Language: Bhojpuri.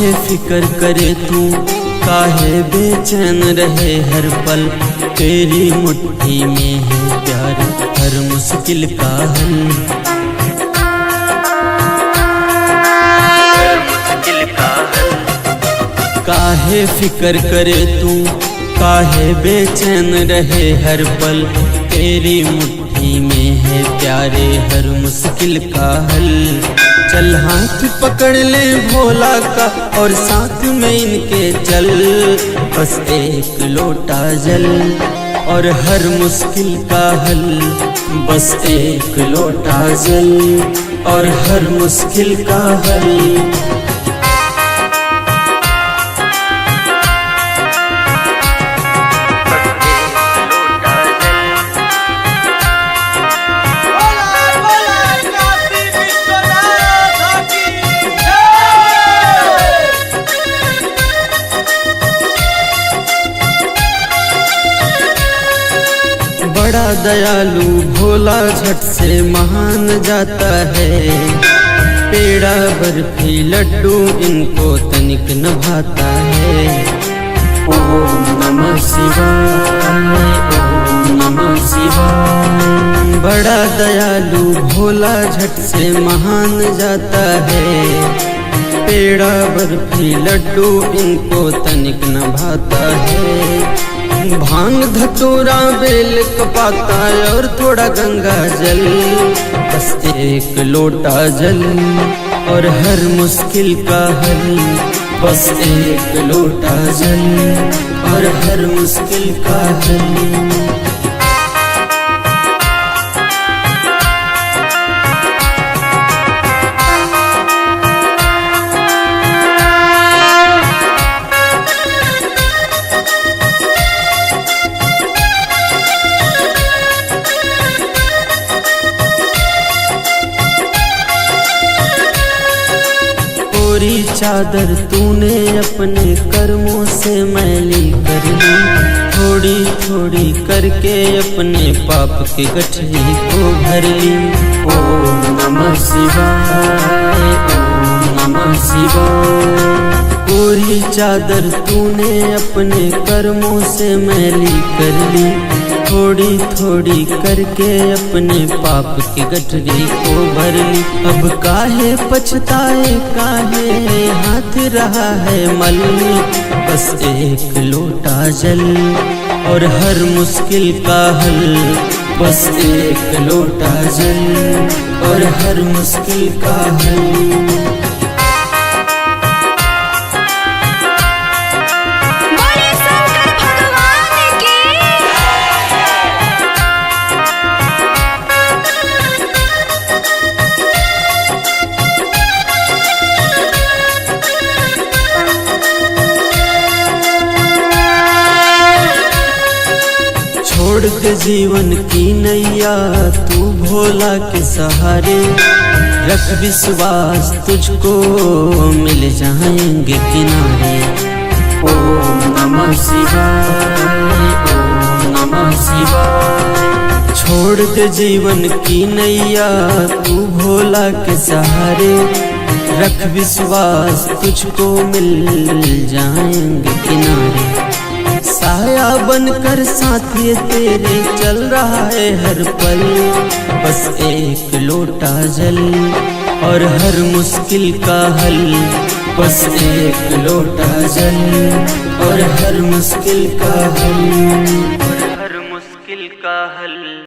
काहे फिकर करे तू, काहे बेचैन रहे हर पल। तेरी मुट्ठी में है प्यार, हर मुश्किल का हल। काहे फिकर करे तू, काहे बेचैन रहे हर पल। तेरी मुट्ठी में है प्यारे, हर मुश्किल का हल। चल हाथ पकड़ ले भोला का और साथ में इनके चल। बस एक लोटा जल और हर मुश्किल का हल। बस एक लोटा जल और हर मुश्किल का हल। बड़ा दयालु भोला झट से महान जाता है। पेड़ा बर्फी लड्डू इनको तनिक न भाता है। ओम नमः शिवाय, ओम नमः शिवाय। बड़ा दयालु भोला झट से महान जाता है। पेड़ा बर्फी लड्डू इनको तनिक न भाता है। भांग धतूरा बेल कपाता और थोड़ा गंगा जल। बस एक लोटा जल और हर मुश्किल का हल। बस एक लोटा जल और हर मुश्किल का हल। पूरी चादर तूने अपने कर्मों से मैली कर ली। थोड़ी थोड़ी करके अपने पाप की गठरी को भर ली। ओम नमः शिवाय, ओम नमः शिवाय। पूरी चादर तूने अपने कर्मों से मैली कर ली। थोड़ी थोड़ी करके अपने पाप की गठरी को भर ली। अब काहे पछताए, काहे हाथ रहा है मल। बस एक लोटा जल और हर मुश्किल का हल। बस एक लोटा जल और हर मुश्किल का हल। छोड़ के जीवन की नैया तू भोला के सहारे। रख विश्वास तुझको मिल जाएंगे किनारे। ओम नमः शिवाय, ओम नमः शिवाय। छोड़ के जीवन की नैया तू भोला के सहारे। रख विश्वास तुझको मिल जाएंगे किनारे। साया बनकर साथी तेरे चल रहा है हर पल। बस एक लोटा जल और हर मुश्किल का हल। बस एक लोटा जल और हर मुश्किल का हल। और हर मुश्किल का हल।